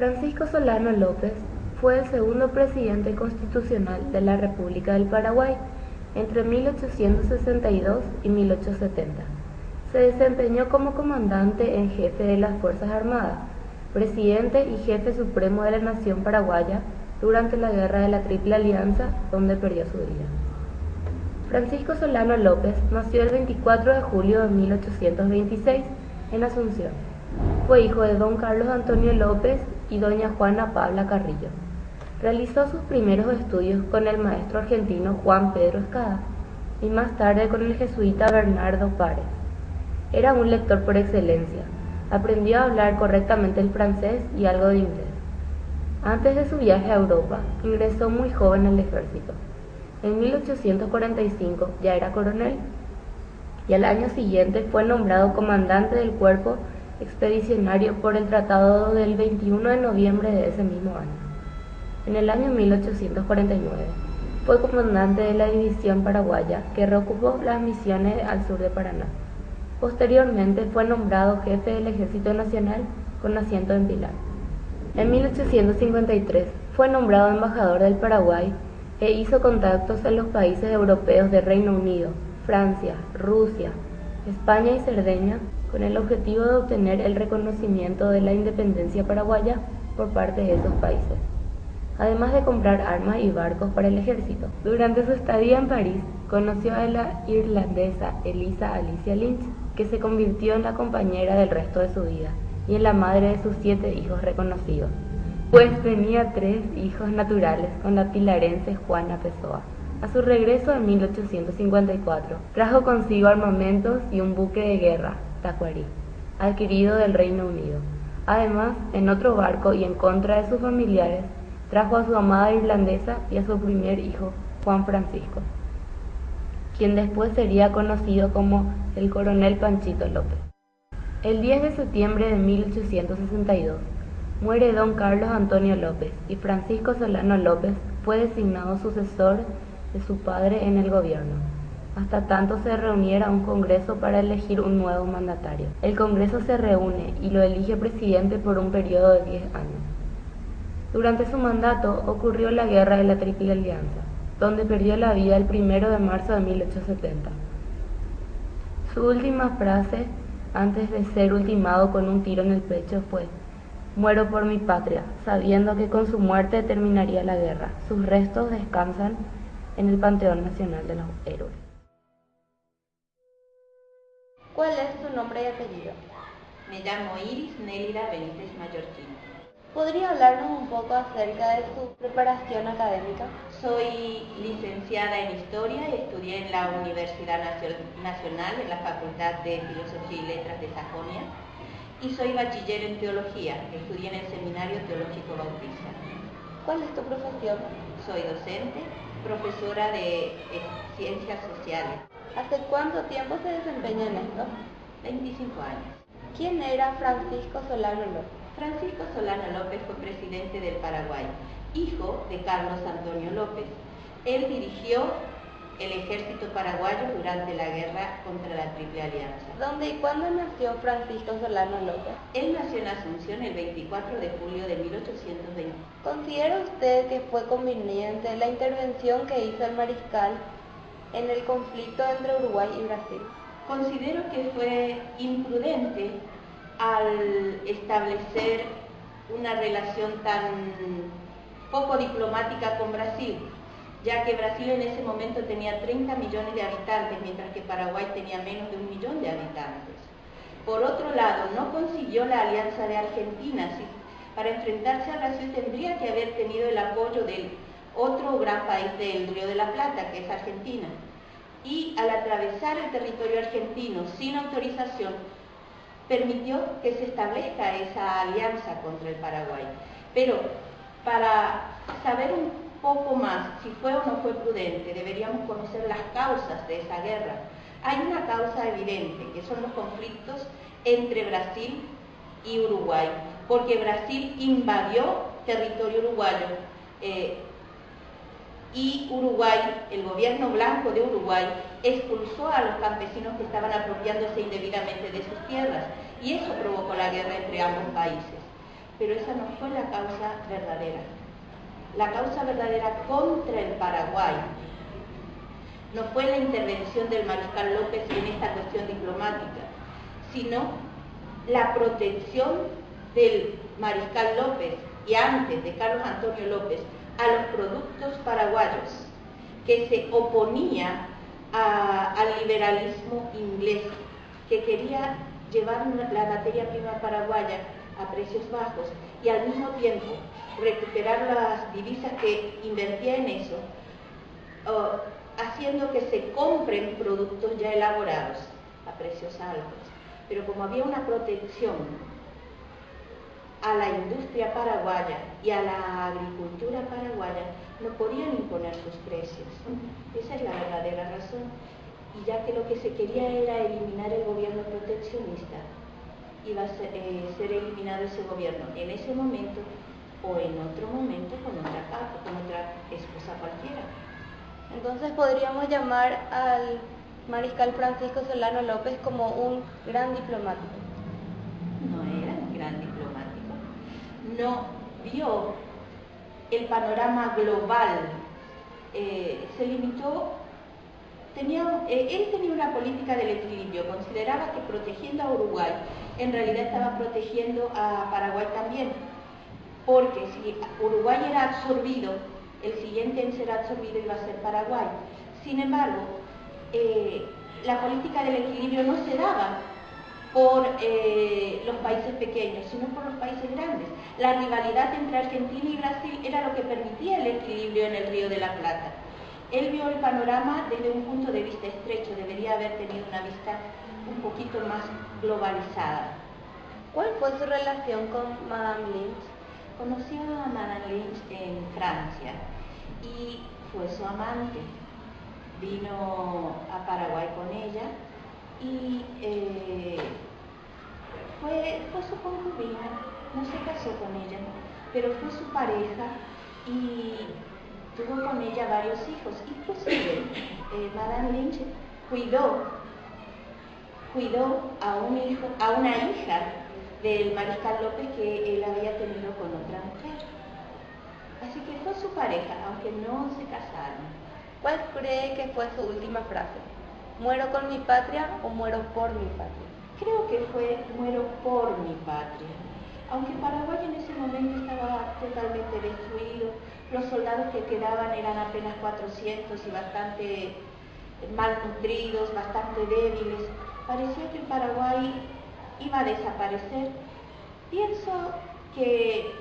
Francisco Solano López fue el segundo presidente constitucional de la República del Paraguay entre 1862 y 1870. Se desempeñó como comandante en jefe de las Fuerzas Armadas, presidente y jefe supremo de la nación paraguaya durante la Guerra de la Triple Alianza, donde perdió su vida. Francisco Solano López nació el 24 de julio de 1826 en Asunción. Fue hijo de don Carlos Antonio López y doña Juana Pabla Carrillo. Realizó sus primeros estudios con el maestro argentino Juan Pedro Escada y más tarde con el jesuita Bernardo Párez. Era un lector por excelencia. Aprendió a hablar correctamente el francés y algo de inglés. Antes de su viaje a Europa, ingresó muy joven al ejército. En 1845 ya era coronel y al año siguiente fue nombrado comandante del cuerpo expedicionario por el tratado del 21 de noviembre de ese mismo año. En el año 1849 fue comandante de la división paraguaya que reocupó las misiones al sur de Paraná. Posteriormente fue nombrado jefe del Ejército Nacional con asiento en Pilar. En 1853 fue nombrado embajador del Paraguay e hizo contactos en los países europeos de Reino Unido, Francia, Rusia, España y Cerdeña con el objetivo de obtener el reconocimiento de la independencia paraguaya por parte de esos países, además de comprar armas y barcos para el ejército. Durante su estadía en París, conoció a la irlandesa Elisa Alicia Lynch, que se convirtió en la compañera del resto de su vida y en la madre de sus 7 hijos reconocidos, pues tenía 3 hijos naturales con la pilarense Juana Pessoa. A su regreso en 1854, trajo consigo armamentos y un buque de guerra, Tacuarí, adquirido del Reino Unido. Además, en otro barco y en contra de sus familiares, trajo a su amada irlandesa y a su primer hijo, Juan Francisco, quien después sería conocido como el coronel Panchito López. El 10 de septiembre de 1862 muere don Carlos Antonio López y Francisco Solano López fue designado sucesor de su padre en el gobierno, hasta tanto se reuniera un congreso para elegir un nuevo mandatario. El congreso se reúne y lo elige presidente por un periodo de 10 años. Durante su mandato ocurrió la Guerra de la Triple Alianza, donde perdió la vida el 1 de marzo de 1870. Su última frase, antes de ser ultimado con un tiro en el pecho, fue: "Muero por mi patria, sabiendo que con su muerte terminaría la guerra. Sus restos descansan en el Panteón Nacional de los Héroes". ¿Cuál es su nombre y apellido? Me llamo Iris Nélida Benítez Mallorquín. ¿Podría hablarnos un poco acerca de su preparación académica? Soy licenciada en Historia y estudié en la Universidad Nacional, en la Facultad de Filosofía y Letras de Sajonia, y soy bachiller en Teología, estudié en el Seminario Teológico Bautista. ¿Cuál es tu profesión? Soy docente, profesora de Ciencias Sociales. ¿Hace cuánto tiempo se desempeña en esto? 25 años. ¿Quién era Francisco Solano López? Francisco Solano López fue presidente del Paraguay, hijo de Carlos Antonio López. Él dirigió el ejército paraguayo durante la guerra contra la Triple Alianza. ¿Dónde y cuándo nació Francisco Solano López? Él nació en Asunción el 24 de julio de 1820. ¿Considera usted que fue conveniente la intervención que hizo el mariscal en el conflicto entre Uruguay y Brasil? Considero que fue imprudente al establecer una relación tan poco diplomática con Brasil, ya que Brasil en ese momento tenía 30 millones de habitantes, mientras que Paraguay tenía menos de 1 millón de habitantes. Por otro lado, no consiguió la alianza de Argentina. Para enfrentarse a Brasil tendría que haber tenido el apoyo del otro gran país del Río de la Plata, que es Argentina. Y al atravesar el territorio argentino sin autorización, permitió que se establezca esa alianza contra el Paraguay. Pero para saber un poco más si fue o no fue prudente, deberíamos conocer las causas de esa guerra. Hay una causa evidente, que son los conflictos entre Brasil y Uruguay, porque Brasil invadió territorio uruguayo y Uruguay, el gobierno blanco de Uruguay, expulsó a los campesinos que estaban apropiándose indebidamente de sus tierras, y eso provocó la guerra entre ambos países. pero esa no fue la causa verdadera. La causa verdadera contra el Paraguay no fue la intervención del mariscal López en esta cuestión diplomática, sino la protección del mariscal López y antes de Carlos Antonio López a los productos paraguayos, que se oponía al liberalismo inglés, que quería llevar la materia prima paraguaya a precios bajos y al mismo tiempo recuperar las divisas que invertía en eso, haciendo que se compren productos ya elaborados a precios altos. Pero como había una protección a la industria paraguaya y a la agricultura paraguaya, no podían imponer sus precios. Esa es la verdadera razón. Y ya que lo que se quería era eliminar el gobierno proteccionista, iba a ser eliminado ese gobierno en ese momento o en otro momento con otra esposa cualquiera. Entonces podríamos llamar al mariscal Francisco Solano López como un gran diplomático. No era un gran diplomático, no vio el panorama global, se limitó, él tenía una política del equilibrio, consideraba que protegiendo a Uruguay, en realidad estaba protegiendo a Paraguay también, porque si Uruguay era absorbido, el siguiente en ser absorbido iba a ser Paraguay. Sin embargo, la política del equilibrio no se daba por los países pequeños, sino por los países grandes. La rivalidad entre Argentina y Brasil era lo que permitía el equilibrio en el Río de la Plata. Él vio el panorama desde un punto de vista estrecho, debería haber tenido una vista un poquito más globalizada. ¿Cuál fue su relación con Madame Lynch? Conoció a Madame Lynch en Francia y fue su amante. Vino a Paraguay con ella y fue su concubina, no se casó con ella, pero fue su pareja y tuvo con ella varios hijos. Inclusive Madame Lynch cuidó a una hija del mariscal López que él había tenido con otra mujer. Así que fue su pareja, aunque no se casaron. ¿Cuál cree que fue su última frase? ¿Muero con mi patria o muero por mi patria? Creo que fue muero por mi patria. Aunque Paraguay en ese momento estaba totalmente destruido, los soldados que quedaban eran apenas 400 y bastante malnutridos, bastante débiles. Parecía que el Paraguay iba a desaparecer. Pienso que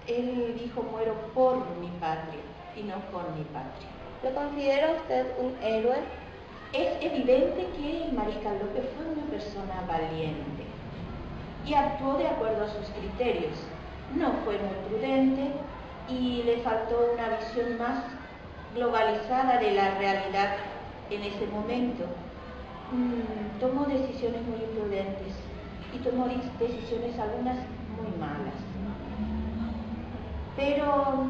él dijo muero por mi patria y no con mi patria. ¿Lo considera usted un héroe? Es evidente que el mariscal López fue una persona valiente y actuó de acuerdo a sus criterios. No fue muy prudente y le faltó una visión más globalizada de la realidad en ese momento. Tomó decisiones muy imprudentes y tomó decisiones algunas muy malas. Pero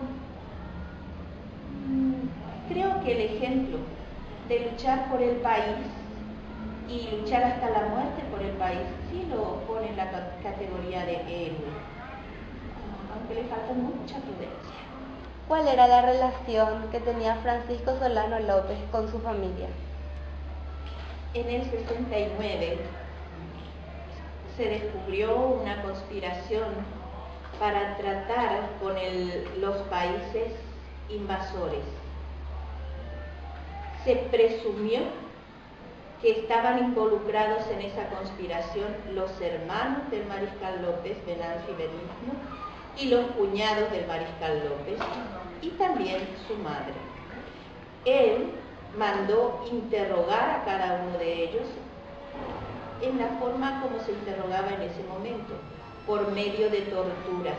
creo que el ejemplo de luchar por el país y luchar hasta la muerte por el país sí lo pone en la categoría de héroe, aunque le falta mucha prudencia. ¿Cuál era la relación que tenía Francisco Solano López con su familia? En el 69 se descubrió una conspiración para tratar con los países invasores. Se presumió que estaban involucrados en esa conspiración los hermanos del mariscal López, Venancio y Benigno, y los cuñados del mariscal López, y también su madre. Él mandó interrogar a cada uno de ellos en la forma como se interrogaba en ese momento, por medio de torturas.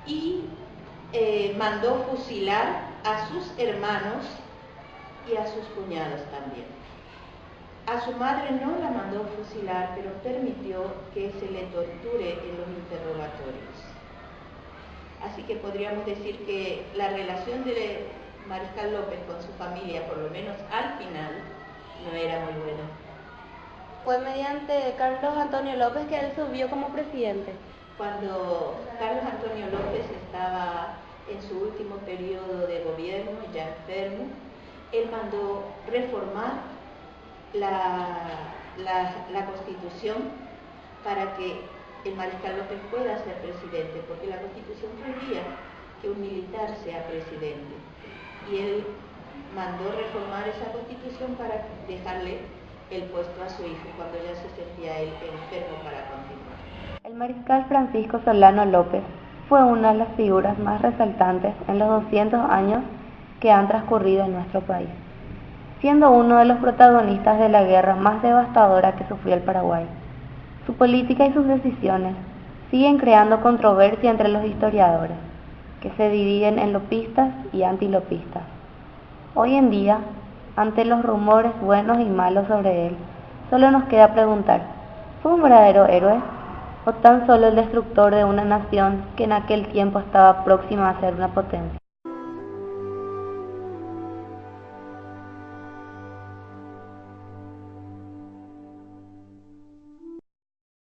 Y mandó fusilar a sus hermanos y a sus cuñados también. A su madre no la mandó fusilar, pero permitió que se le torture en los interrogatorios. Así que podríamos decir que la relación de mariscal López con su familia, por lo menos al final, no era muy buena. Fue mediante Carlos Antonio López que él subió como presidente. Cuando Carlos Antonio López estaba en su último periodo de gobierno, ya enfermo, él mandó reformar la Constitución para que el mariscal López pueda ser presidente, porque la Constitución prohibía que un militar sea presidente. Y él mandó reformar esa Constitución para dejarle el puesto a su hijo cuando ya se sentía él enfermo para continuar. El mariscal Francisco Solano López fue una de las figuras más resaltantes en los 200 años que han transcurrido en nuestro país, siendo uno de los protagonistas de la guerra más devastadora que sufrió el Paraguay. Su política y sus decisiones siguen creando controversia entre los historiadores, que se dividen en lopistas y antilopistas. Hoy en día, ante los rumores buenos y malos sobre él, solo nos queda preguntar, ¿fue un verdadero héroe o tan solo el destructor de una nación que en aquel tiempo estaba próxima a ser una potencia?